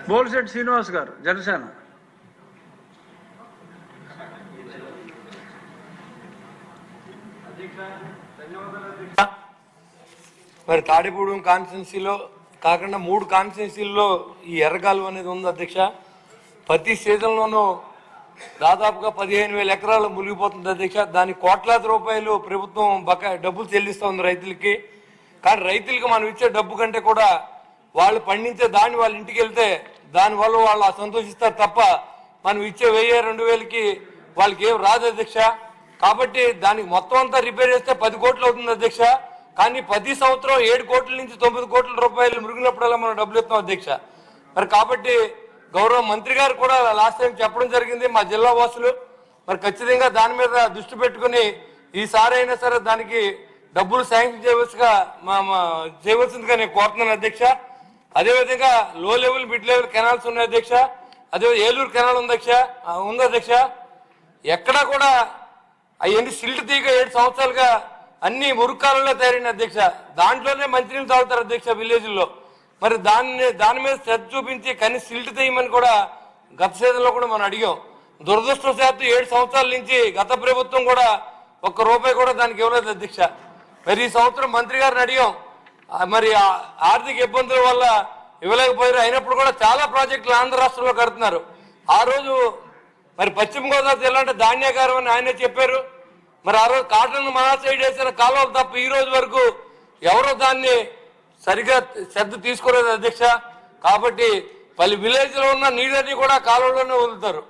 బోల్శెట్టి శ్రీనివాస్ గారు, జనసేన. మరి తాడేపూడెం కాన్స్టిట్యున్సీలో కాకుండా 3 కాన్స్టిట్యున్సీల్లో ఈ ఎర్రకాలువ అనేది ఉంది అధ్యక్ష. ప్రతి సీజన్లోనూ దాదాపుగా 15,000 ఎకరాలు మునిగిపోతుంది అధ్యక్ష. దానికి కోట్లాది రూపాయలు ప్రభుత్వం డబ్బులు చెల్లిస్తుంది రైతులకి. కానీ రైతులకి మనం ఇచ్చే డబ్బు కంటే కూడా వాళ్ళు పండించే దాన్ని వాళ్ళ ఇంటికి వెళ్తే దానివల్ల వాళ్ళు సంతోషిస్తారు తప్ప మనం ఇచ్చే 1,000-2,000కి వాళ్ళకి ఏం రాదు అధ్యక్ష. కాబట్టి దానికి మొత్తం అంతా రిపేర్ చేస్తే 10 కోట్లు అవుతుంది అధ్యక్ష. కానీ 10 సంవత్సరం 7 కోట్ల నుంచి 9 కోట్ల రూపాయలు మురిగినప్పుడల్లా మనం డబ్బులు ఇస్తాం అధ్యక్ష. మరి కాబట్టి గౌరవ మంత్రి గారు కూడా లాస్ట్ టైం చెప్పడం జరిగింది మా జిల్లా వాసులు. మరి ఖచ్చితంగా దాని మీద దృష్టి పెట్టుకుని ఈసారి అయినా సరే దానికి డబ్బులు శాంక్షన్ చేయవలసిందిగా నేను కోరుతున్నాను అధ్యక్ష. అదేవిధంగా లో లెవెల్ మిడ్ లెవెల్ కెనాల్స్ ఉన్నాయి అధ్యక్ష. అదే ఏలూరు కెనాల్ ఉంది అధ్యక్ష. ఎక్కడా కూడా అవన్నీ సిల్ట్ తీగ 7 సంవత్సరాలుగా అన్ని మురుకాలలో తయారైన అధ్యక్ష. దాంట్లోనే మంచినీళ్ళు తాగుతారు అధ్యక్ష విలేజ్లో. మరి దాని మీద శ్రద్ధ చూపించి కనీసం సిల్ట్ తీయమని కూడా గత సీజన్లో కూడా మనం అడిగాం. దురదృష్టవశాత్తు 7 సంవత్సరాల నుంచి గత ప్రభుత్వం కూడా ₹1 కూడా దానికి ఇవ్వలేదు అధ్యక్ష. మరి ఈ సంవత్సరం మంత్రి గారిని అడిగాం. మరి ఆర్థిక ఇబ్బందుల వల్ల ఇవ్వలేకపోయారు. అయినప్పుడు కూడా చాలా ప్రాజెక్టులు ఆంధ్ర రాష్ట్రంలో కడుతున్నారు. ఆ రోజు మరి పశ్చిమ గోదావరి జిల్లా అంటే ధాన్యాగారం అని ఆయనే చెప్పారు. మరి ఆ రోజు కాటన్ మహా సైడ్ వేసిన కాలువలు తప్ప ఈ రోజు వరకు ఎవరో దాన్ని సరిగా శ్రద్ధ తీసుకోలేదు అధ్యక్ష. కాబట్టి పలు విలేజ్ లో ఉన్న నీళ్ళన్నీ కూడా కాలువలోనే వదులుతారు.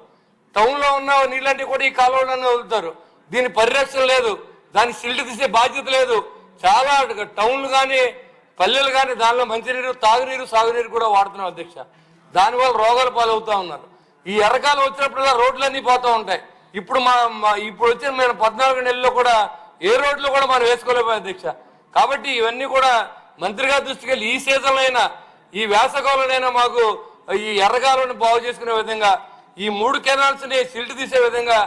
టౌన్ లో ఉన్న నీళ్ళన్నీ కూడా ఈ కాలువలోనే వదులుతారు. దీని పరిరక్షణ లేదు, దాన్ని సిల్ట్ తీసే బాధ్యత లేదు. చాలా టౌన్లు కానీ పల్లెలు కానీ దానిలో మంచినీరు, తాగునీరు, సాగునీరు కూడా వాడుతున్నాం అధ్యక్ష. దానివల్ల రోగాలు పాలవుతా ఉన్నారు. ఈ ఎర్రకాలం వచ్చినప్పుడు రోడ్లన్నీ పోతూ ఉంటాయి. ఇప్పుడు ఇప్పుడు వచ్చిన మేము 14 నెలల్లో కూడా ఏ రోడ్లు కూడా మనం వేసుకోలేకపోయాం అధ్యక్ష. కాబట్టి ఇవన్నీ కూడా మంత్రి గారి దృష్టికి వెళ్ళి ఈ సీజన్ అయినా ఈ వేసవికాలంలోనైనా మాకు ఈ ఎర్రకాలను బాగు చేసుకునే విధంగా ఈ 3 కెనాల్స్ ని సిల్ట్ తీసే విధంగా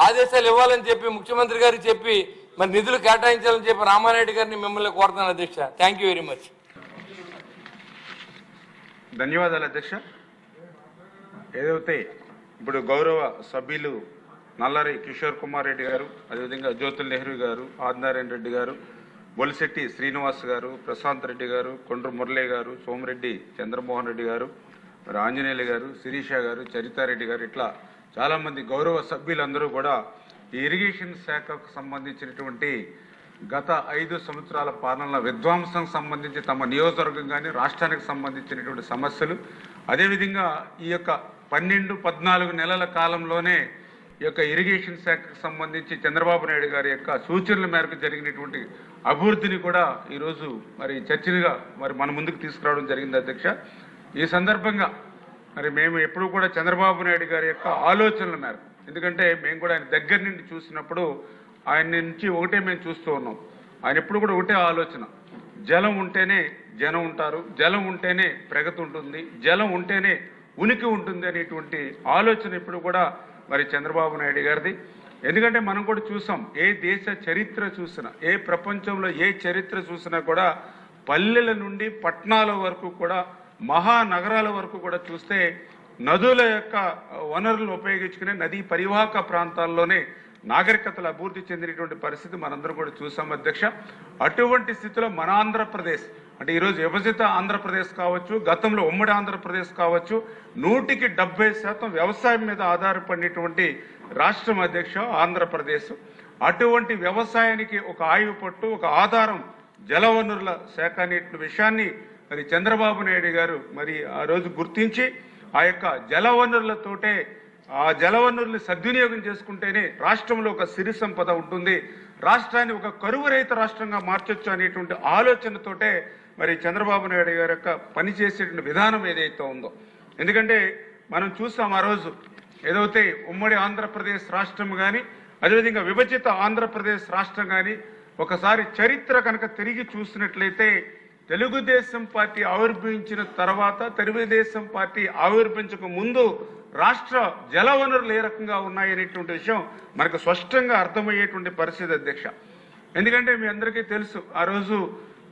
ఆదేశాలు ఇవ్వాలని చెప్పి ముఖ్యమంత్రి గారికి చెప్పి మరి నిధులు కేటాయించాలని చెప్పి రామారెడ్డి గారిని మిమ్మల్ని కోరుతున్నాను అధ్యక్ష. Thank you very much. ధన్యవాదాలు అధ్యక్ష. ఏదైతే ఇప్పుడు గౌరవ సభ్యులు నల్లరి కిషోర్ కుమార్ రెడ్డి గారు, అదేవిధంగా జ్యోతుల్ నెహ్రూ గారు, ఆదినారాయణ రెడ్డి గారు, బొలిశెట్టి శ్రీనివాస్ గారు, ప్రశాంత్ రెడ్డి గారు, కొండ్రు మురళి గారు, సోమిరెడ్డి చంద్రమోహన్ రెడ్డి గారు, మరి ఆంజనేయులు గారు, శిరీష గారు, చరితారెడ్డి గారు, ఇట్లా చాలామంది గౌరవ సభ్యులందరూ కూడా ఈ ఇరిగేషన్ శాఖకు సంబంధించినటువంటి గత 5 సంవత్సరాల పాలనల విధ్వంసం సంబంధించి తమ నియోజకవర్గం కానీ రాష్ట్రానికి సంబంధించినటువంటి సమస్యలు, అదేవిధంగా ఈ యొక్క 12-14 నెలల కాలంలోనే ఈ యొక్క ఇరిగేషన్ శాఖకు సంబంధించి చంద్రబాబు నాయుడు గారి యొక్క సూచనల మేరకు జరిగినటువంటి అభివృద్ధిని కూడా ఈరోజు మరి చర్చలుగా మరి మన ముందుకు తీసుకురావడం జరిగింది అధ్యక్ష. ఈ సందర్భంగా మరి మేము ఎప్పుడు కూడా చంద్రబాబు నాయుడు గారి యొక్క ఆలోచనల మేరకు, ఎందుకంటే మేము కూడా ఆయన దగ్గర నుండి చూసినప్పుడు ఆయన నుంచి ఒకటే మేము చూస్తూ ఉన్నాం. ఆయన ఎప్పుడు కూడా ఒకటే ఆలోచన, జలం ఉంటేనే జనం ఉంటారు, జలం ఉంటేనే ప్రగతి ఉంటుంది, జలం ఉంటేనే ఉనికి ఉంటుంది అనేటువంటి ఆలోచన ఇప్పుడు కూడా మరి చంద్రబాబు నాయుడు గారిది. ఎందుకంటే మనం కూడా చూసాం, ఏ దేశ చరిత్ర చూసినా, ఏ ప్రపంచంలో ఏ చరిత్ర చూసినా కూడా పల్లెల నుండి పట్టణాల వరకు కూడా మహానగరాల వరకు కూడా చూస్తే నదుల యొక్క వనరులను ఉపయోగించుకునే నదీ పరివాహక ప్రాంతాల్లోనే నాగరికతలు అభివృద్ధి చెందినటువంటి పరిస్థితి మనందరం కూడా చూసాం అధ్యక్ష. అటువంటి స్థితిలో మన ఆంధ్రప్రదేశ్ అంటే ఈరోజు విభజిత ఆంధ్రప్రదేశ్ కావచ్చు, గతంలో ఉమ్మడి ఆంధ్రప్రదేశ్ కావచ్చు, 100% వ్యవసాయం మీద ఆధారపడినటువంటి రాష్ట్రం అధ్యక్ష ఆంధ్రప్రదేశ్. అటువంటి వ్యవసాయానికి ఒక ఆయువు పట్టు, ఒక ఆధారం జలవనరుల శాఖ అనే విషయాన్ని మరి చంద్రబాబు నాయుడు గారు మరి ఆ రోజు గుర్తించి ఆ యొక్క జలవనరులతోటే ఆ జలవనరుల్ని సద్వినియోగం చేసుకుంటేనే రాష్ట్రంలో ఒక సిరి సంపద ఉంటుంది, రాష్ట్రాన్ని ఒక కరువు రహిత రాష్ట్రంగా మార్చొచ్చు అనేటువంటి ఆలోచనతోటే మరి చంద్రబాబు నాయుడు గారి యొక్క పనిచేసేటువంటి విధానం ఏదైతే ఉందో. ఎందుకంటే మనం చూసాం ఆ రోజు ఏదైతే ఉమ్మడి ఆంధ్రప్రదేశ్ రాష్ట్రం కానీ అదేవిధంగా విభజిత ఆంధ్రప్రదేశ్ రాష్ట్రం కానీ ఒకసారి చరిత్ర కనుక తిరిగి చూసినట్లయితే తెలుగుదేశం పార్టీ ఆవిర్భవించిన తర్వాత, తెలుగుదేశం పార్టీ ఆవిర్భించక ముందు రాష్ట్ర జలవనరులు ఏ రకంగా ఉన్నాయనేటువంటి విషయం మనకు స్పష్టంగా అర్థమయ్యేటువంటి పరిస్థితి అధ్యక్ష. ఎందుకంటే మీ అందరికీ తెలుసు, ఆ రోజు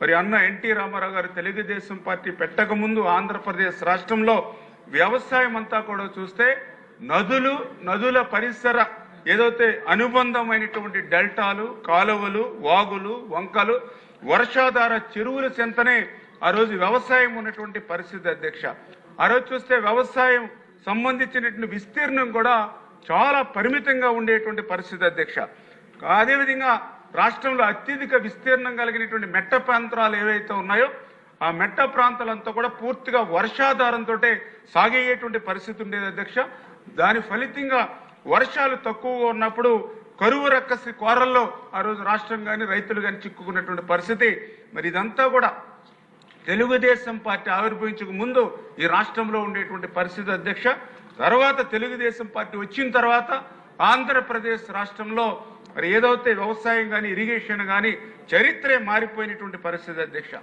మరి అన్న ఎన్టీ రామారావు గారు తెలుగుదేశం పార్టీ పెట్టక ముందు ఆంధ్రప్రదేశ్ రాష్ట్రంలో వ్యవసాయం అంతా కూడా చూస్తే నదుల పరిసర ఏదైతే అనుబంధమైనటువంటి డెల్టాలు, కాలువలు, వాగులు, వంకలు, వర్షాధార చెరువుల చెంతనే ఆ రోజు వ్యవసాయం ఉన్నటువంటి పరిస్థితి అధ్యక్ష. ఆ రోజు చూస్తే వ్యవసాయం సంబంధించినటువంటి విస్తీర్ణం కూడా చాలా పరిమితంగా ఉండేటువంటి పరిస్థితి అధ్యక్ష. అదేవిధంగా రాష్ట్రంలో అత్యధిక విస్తీర్ణం కలిగినటువంటి మెట్ట ప్రాంతాలు ఏవైతే ఉన్నాయో ఆ మెట్ట ప్రాంతాలంతా కూడా పూర్తిగా వర్షాధారంతో సాగేటువంటి పరిస్థితి ఉండేది అధ్యక్ష. దాని ఫలితంగా వర్షాలు తక్కువగా ఉన్నప్పుడు కరువు రక్కసి కోరల్లో ఆ రోజు రాష్ట్రం కానీ రైతులు కానీ చిక్కుకున్నటువంటి పరిస్థితి. మరి ఇదంతా కూడా తెలుగుదేశం పార్టీ ఆవిర్భవించక ముందు ఈ రాష్ట్రంలో ఉండేటువంటి పరిస్థితి అధ్యక్ష. తర్వాత తెలుగుదేశం పార్టీ వచ్చిన తర్వాత ఆంధ్రప్రదేశ్ రాష్ట్రంలో మరి ఏదైతే వ్యవసాయం కానీ ఇరిగేషన్ కానీ చరిత్రే మారిపోయినటువంటి పరిస్థితి అధ్యక్ష.